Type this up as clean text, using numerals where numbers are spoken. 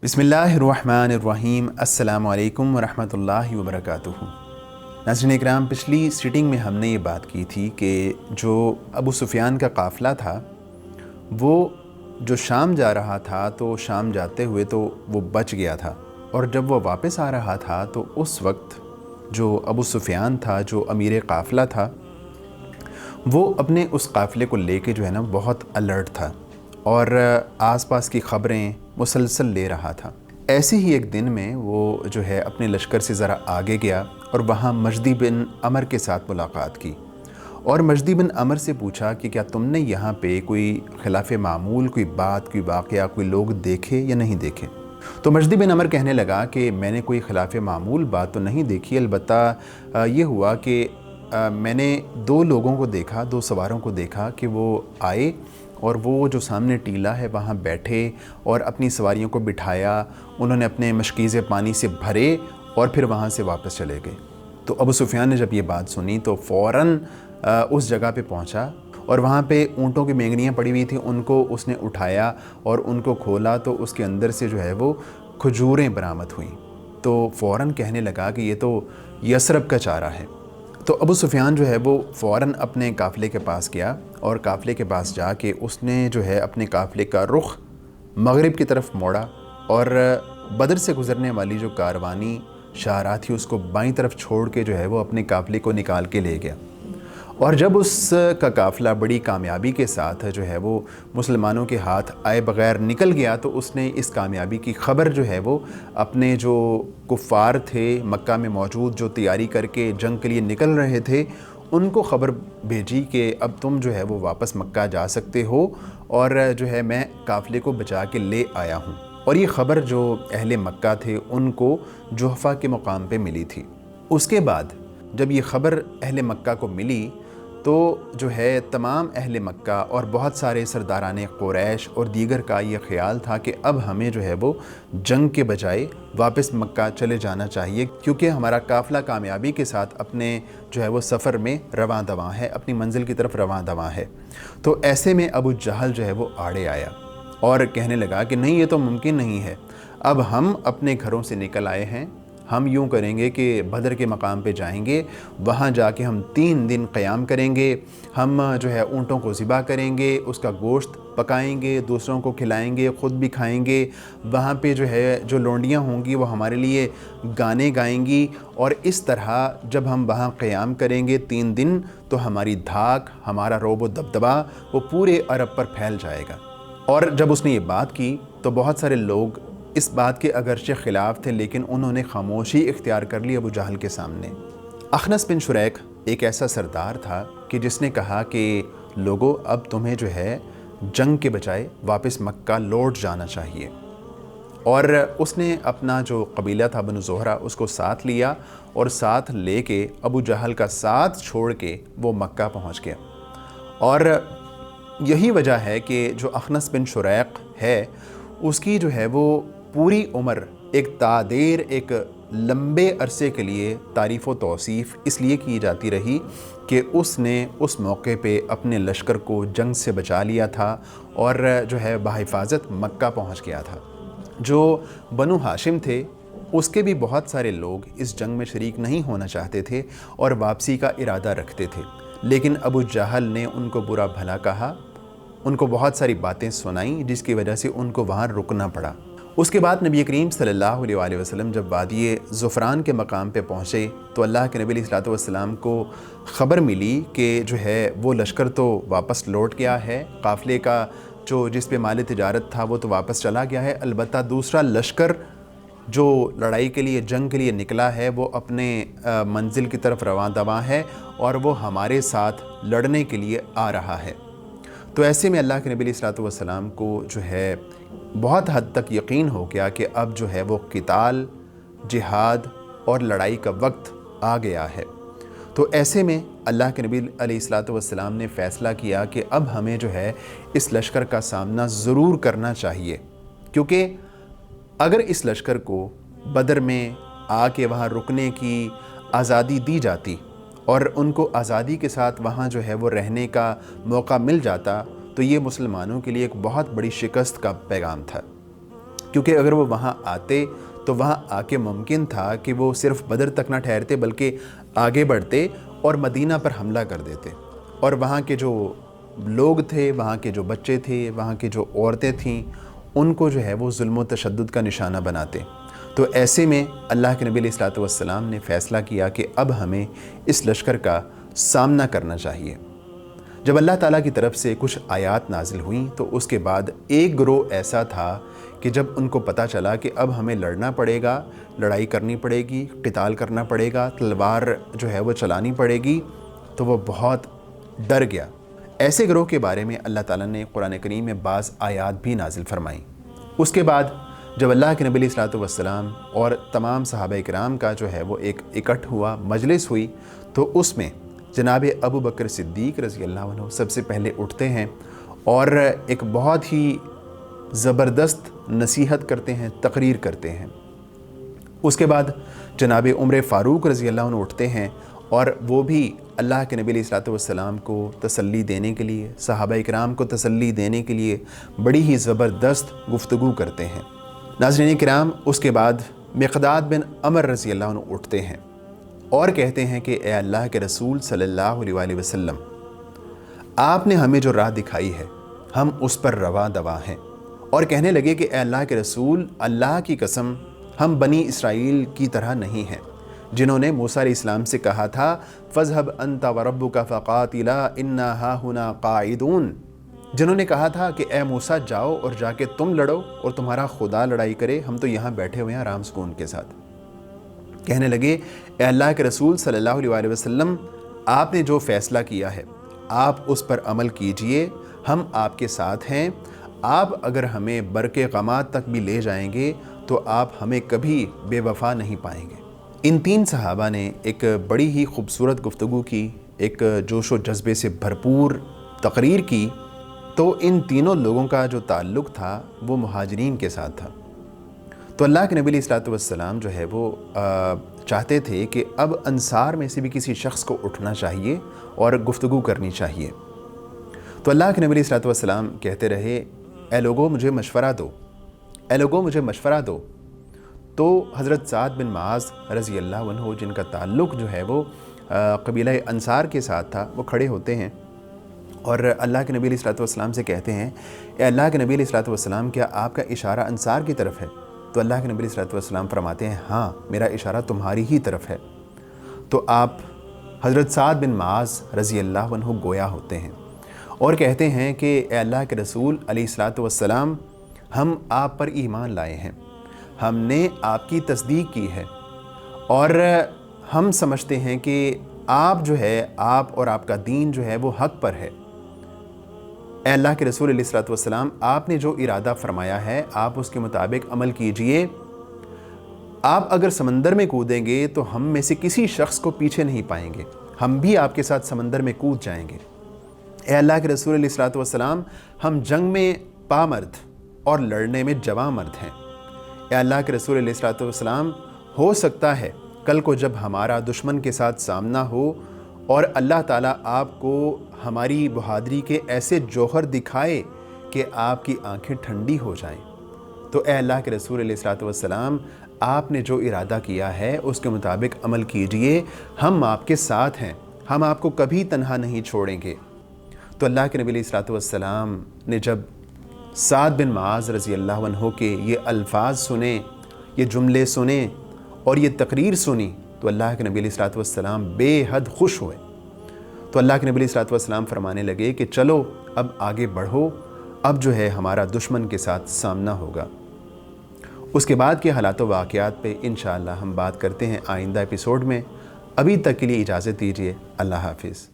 بسم اللہ الرحمن الرحیم۔ السلام علیکم ورحمۃ اللہ وبرکاتہ۔ ناظرین اکرام، پچھلی سیٹنگ میں ہم نے یہ بات کی تھی کہ جو ابو سفیان کا قافلہ تھا وہ جو شام جا رہا تھا تو شام جاتے ہوئے تو وہ بچ گیا تھا، اور جب وہ واپس آ رہا تھا تو اس وقت جو ابو سفیان تھا، جو امیر قافلہ تھا، وہ اپنے اس قافلے کو لے کے جو ہے نا بہت الرٹ تھا اور آس پاس کی خبریں مسلسل لے رہا تھا۔ ایسے ہی ایک دن میں وہ جو ہے اپنے لشکر سے ذرا آگے گیا اور وہاں مجدی بن عمر کے ساتھ ملاقات کی، اور مجدی بن عمر سے پوچھا کہ کیا تم نے یہاں پہ کوئی خلاف معمول، کوئی بات، کوئی واقعہ، کوئی لوگ دیکھے یا نہیں دیکھے؟ تو مجدی بن عمر کہنے لگا کہ میں نے کوئی خلاف معمول بات تو نہیں دیکھی، البتہ یہ ہوا کہ میں نے دو لوگوں کو دیکھا، دو سواروں کو دیکھا کہ وہ آئے اور وہ جو سامنے ٹیلا ہے وہاں بیٹھے اور اپنی سواریوں کو بٹھایا، انہوں نے اپنے مشکیزے پانی سے بھرے اور پھر وہاں سے واپس چلے گئے۔ تو ابو سفیان نے جب یہ بات سنی تو فوراً اس جگہ پہ پہنچا، اور وہاں پہ اونٹوں کی مینگنیاں پڑی ہوئی تھیں، ان کو اس نے اٹھایا اور ان کو کھولا تو اس کے اندر سے جو ہے وہ کھجوریں برآمد ہوئیں۔ تو فوراً کہنے لگا کہ یہ تو یثرب کا چارہ ہے۔ تو ابو سفیان جو ہے وہ فوراً اپنے قافلے کے پاس گیا، اور قافلے کے پاس جا کے اس نے جو ہے اپنے قافلے کا رخ مغرب کی طرف موڑا، اور بدر سے گزرنے والی جو کاروانی شاہراہ تھی اس کو بائیں طرف چھوڑ کے جو ہے وہ اپنے قافلے کو نکال کے لے گیا۔ اور جب اس کا قافلہ بڑی کامیابی کے ساتھ جو ہے وہ مسلمانوں کے ہاتھ آئے بغیر نکل گیا، تو اس نے اس کامیابی کی خبر جو ہے وہ اپنے جو کفار تھے مکہ میں موجود، جو تیاری کر کے جنگ کے لیے نکل رہے تھے، ان کو خبر بھیجی کہ اب تم جو ہے وہ واپس مکہ جا سکتے ہو، اور جو ہے میں قافلے کو بچا کے لے آیا ہوں۔ اور یہ خبر جو اہل مکہ تھے ان کو جحفہ کے مقام پہ ملی تھی۔ اس کے بعد جب یہ خبر اہل مکہ کو ملی تو جو ہے تمام اہل مکہ اور بہت سارے سرداران قریش اور دیگر کا یہ خیال تھا کہ اب ہمیں جو ہے وہ جنگ کے بجائے واپس مکہ چلے جانا چاہیے، کیونکہ ہمارا قافلہ کامیابی کے ساتھ اپنے جو ہے وہ سفر میں رواں دواں ہے، اپنی منزل کی طرف رواں دواں ہے۔ تو ایسے میں ابو جہل جو ہے وہ آڑے آیا اور کہنے لگا کہ نہیں، یہ تو ممکن نہیں ہے، اب ہم اپنے گھروں سے نکل آئے ہیں، ہم یوں کریں گے کہ بدر کے مقام پہ جائیں گے، وہاں جا کے ہم 3 دن قیام کریں گے، ہم جو ہے اونٹوں کو ذبح کریں گے، اس کا گوشت پکائیں گے، دوسروں کو کھلائیں گے، خود بھی کھائیں گے، وہاں پہ جو ہے جو لونڈیاں ہوں گی وہ ہمارے لیے گانے گائیں گی، اور اس طرح جب ہم وہاں قیام کریں گے 3 دن تو ہماری دھاک، ہمارا رعب و دبدبہ وہ پورے عرب پر پھیل جائے گا۔ اور جب اس نے یہ بات کی تو بہت سارے لوگ اس بات کے اگرچہ خلاف تھے، لیکن انہوں نے خاموشی اختیار کر لی ابو جہل کے سامنے۔ اخنس بن شریق ایک ایسا سردار تھا کہ جس نے کہا کہ لوگو، اب تمہیں جو ہے جنگ کے بجائے واپس مکہ لوٹ جانا چاہیے، اور اس نے اپنا جو قبیلہ تھا بنو زہرہ اس کو ساتھ لیا، اور ساتھ لے کے ابو جہل کا ساتھ چھوڑ کے وہ مکہ پہنچ گیا۔ اور یہی وجہ ہے کہ جو اخنس بن شریق ہے اس کی جو ہے وہ پوری عمر ایک تعدیر، ایک لمبے عرصے کے لیے تعریف و توصیف اس لیے کی جاتی رہی کہ اس نے اس موقع پہ اپنے لشکر کو جنگ سے بچا لیا تھا اور جو ہے بحفاظت مکہ پہنچ گیا تھا۔ جو بنو ہاشم تھے اس کے بھی بہت سارے لوگ اس جنگ میں شریک نہیں ہونا چاہتے تھے اور واپسی کا ارادہ رکھتے تھے، لیکن ابو جہل نے ان کو برا بھلا کہا، ان کو بہت ساری باتیں سنائیں جس کی وجہ سے ان کو وہاں رکنا پڑا۔ اس کے بعد نبی کریم صلی اللہ علیہ وآلہ وسلم جب وادی زفران کے مقام پہ پہنچے تو اللہ کے نبی علیہ الصلوۃ والسلام کو خبر ملی کہ جو ہے وہ لشکر تو واپس لوٹ گیا ہے، قافلے کا جو جس پہ مال تجارت تھا وہ تو واپس چلا گیا ہے، البتہ دوسرا لشکر جو لڑائی کے لیے، جنگ کے لیے نکلا ہے، وہ اپنے منزل کی طرف رواں دواں ہے اور وہ ہمارے ساتھ لڑنے کے لیے آ رہا ہے۔ تو ایسے میں اللہ کے نبی علیہ الصلوۃ والسلام کو جو ہے بہت حد تک یقین ہو گیا کہ اب جو ہے وہ قتال، جہاد اور لڑائی کا وقت آ گیا ہے۔ تو ایسے میں اللہ کے نبی علیہ الصلوۃ والسلام نے فیصلہ کیا کہ اب ہمیں جو ہے اس لشکر کا سامنا ضرور کرنا چاہیے، کیونکہ اگر اس لشکر کو بدر میں آ کے وہاں رکنے کی آزادی دی جاتی اور ان کو آزادی کے ساتھ وہاں جو ہے وہ رہنے کا موقع مل جاتا تو یہ مسلمانوں کے لیے ایک بہت بڑی شکست کا پیغام تھا۔ کیونکہ اگر وہ وہاں آتے تو وہاں آ کے ممکن تھا کہ وہ صرف بدر تک نہ ٹھہرتے بلکہ آگے بڑھتے اور مدینہ پر حملہ کر دیتے، اور وہاں کے جو لوگ تھے، وہاں کے جو بچے تھے، وہاں کی جو عورتیں تھیں، ان کو جو ہے وہ ظلم و تشدد کا نشانہ بناتے۔ تو ایسے میں اللہ کے نبی علیہ الصلوۃ والسلام نے فیصلہ کیا کہ اب ہمیں اس لشکر کا سامنا کرنا چاہیے۔ جب اللہ تعالیٰ کی طرف سے کچھ آیات نازل ہوئیں تو اس کے بعد ایک گروہ ایسا تھا کہ جب ان کو پتہ چلا کہ اب ہمیں لڑنا پڑے گا، لڑائی کرنی پڑے گی، قتال کرنا پڑے گا، تلوار جو ہے وہ چلانی پڑے گی، تو وہ بہت ڈر گیا۔ ایسے گروہ کے بارے میں اللہ تعالیٰ نے قرآن کریم میں بعض آیات بھی نازل فرمائیں۔ اس کے بعد جب اللہ کے نبی علیہ الصلوۃ والسلام اور تمام صحابہ کرام کا جو ہے وہ ایک اکٹھ ہوا، مجلس ہوئی، تو اس میں جناب ابو بکر صدیق رضی اللہ عنہ سب سے پہلے اٹھتے ہیں اور ایک بہت ہی زبردست نصیحت کرتے ہیں، تقریر کرتے ہیں۔ اس کے بعد جناب عمر فاروق رضی اللہ عنہ اٹھتے ہیں اور وہ بھی اللہ کے نبی علیہ الصلوۃ والسلام کو تسلی دینے کے لیے، صحابہ کرام کو تسلی دینے کے لیے بڑی ہی زبردست گفتگو کرتے ہیں۔ ناظرین کرام، اس کے بعد مقداد بن عمر رضی اللہ عنہ اٹھتے ہیں اور کہتے ہیں کہ اے اللہ کے رسول صلی اللہ علیہ وآلہ وسلم، آپ نے ہمیں جو راہ دکھائی ہے ہم اس پر رواں دواں ہیں، اور کہنے لگے کہ اے اللہ کے رسول، اللہ کی قسم ہم بنی اسرائیل کی طرح نہیں ہیں جنہوں نے موسیٰ علیہ السلام سے کہا تھا فَاذْهَبْ أَنْتَ وَرَبُّكَ فَقَاتِلَا إِنَّا هَاهُنَا قَاعِدُونَ، جنہوں نے کہا تھا کہ اے موسیٰ جاؤ اور جا کے تم لڑو اور تمہارا خدا لڑائی کرے، ہم تو یہاں بیٹھے ہوئے ہیں آرام سکون کے ساتھ۔ کہنے لگے اے اللہ کے رسول صلی اللہ علیہ وآلہ وسلم، آپ نے جو فیصلہ کیا ہے آپ اس پر عمل کیجئے، ہم آپ کے ساتھ ہیں، آپ اگر ہمیں برق غمات تک بھی لے جائیں گے تو آپ ہمیں کبھی بے وفا نہیں پائیں گے۔ ان تین صحابہ نے ایک بڑی ہی خوبصورت گفتگو کی، ایک جوش و جذبے سے بھرپور تقریر کی۔ تو ان تینوں لوگوں کا جو تعلق تھا وہ مہاجرین کے ساتھ تھا۔ تو اللہ کے نبی علیہ الصلوۃ والسلام جو ہے وہ چاہتے تھے کہ اب انصار میں سے بھی کسی شخص کو اٹھنا چاہیے اور گفتگو کرنی چاہیے۔ تو اللہ کے نبی علیہ الصلوۃ والسلام کہتے رہے اے لوگوں مجھے مشورہ دو، اے لوگوں مجھے مشورہ دو۔ تو حضرت سعد بن معاذ رضی اللہ عنہ، جن کا تعلق جو ہے وہ قبیلہ انصار کے ساتھ تھا، وہ کھڑے ہوتے ہیں اور اللہ کے نبی علیہ الصلوۃ والسلام سے کہتے ہیں اے اللہ کے نبی علیہ الصلوۃ والسلام، کیا آپ کا اشارہ انصار کی طرف ہے؟ تو اللہ کے نبی علیہ الصلوۃ والسلام فرماتے ہیں ہاں، میرا اشارہ تمہاری ہی طرف ہے۔ تو آپ حضرت سعد بن معاذ رضی اللہ عنہ گویا ہوتے ہیں اور کہتے ہیں کہ اے اللہ کے رسول علیہ الصلوۃ والسلام، ہم آپ پر ایمان لائے ہیں، ہم نے آپ کی تصدیق کی ہے اور ہم سمجھتے ہیں کہ آپ جو ہے، آپ اور آپ کا دین جو ہے وہ حق پر ہے۔ اے اللہ کے رسول علیہ الصلوۃ والسلام، آپ نے جو ارادہ فرمایا ہے آپ اس کے مطابق عمل کیجئے۔ آپ اگر سمندر میں کودیں گے تو ہم میں سے کسی شخص کو پیچھے نہیں پائیں گے، ہم بھی آپ کے ساتھ سمندر میں کود جائیں گے۔ اے اللہ کے رسول علیہ الصلوۃ والسلام، ہم جنگ میں پامرد اور لڑنے میں جواں مرد ہیں۔ اے اللہ کے رسول علیہ الصلوۃ والسلام، ہو سکتا ہے کل کو جب ہمارا دشمن کے ساتھ سامنا ہو اور اللہ تعالیٰ آپ کو ہماری بہادری کے ایسے جوہر دکھائے کہ آپ کی آنکھیں ٹھنڈی ہو جائیں، تو اے اللہ کے رسول علیہ الصلوۃ والسلام، آپ نے جو ارادہ کیا ہے اس کے مطابق عمل کیجئے، ہم آپ کے ساتھ ہیں، ہم آپ کو کبھی تنہا نہیں چھوڑیں گے۔ تو اللہ کے نبی علیہ الصلوۃ والسلام نے جب سعد بن معاذ رضی اللہ عنہ کے یہ الفاظ سنے، یہ جملے سنے اور یہ تقریر سنی، تو اللہ کے نبی علیہ الصلوۃ والسلام بے حد خوش ہوئے۔ تو اللہ کے نبی علیہ الصلوۃ والسلام فرمانے لگے کہ چلو اب آگے بڑھو، اب جو ہے ہمارا دشمن کے ساتھ سامنا ہوگا۔ اس کے بعد کے حالات و واقعات پہ انشاءاللہ ہم بات کرتے ہیں آئندہ ایپیسوڈ میں۔ ابھی تک کے لیے اجازت دیجیے، اللہ حافظ۔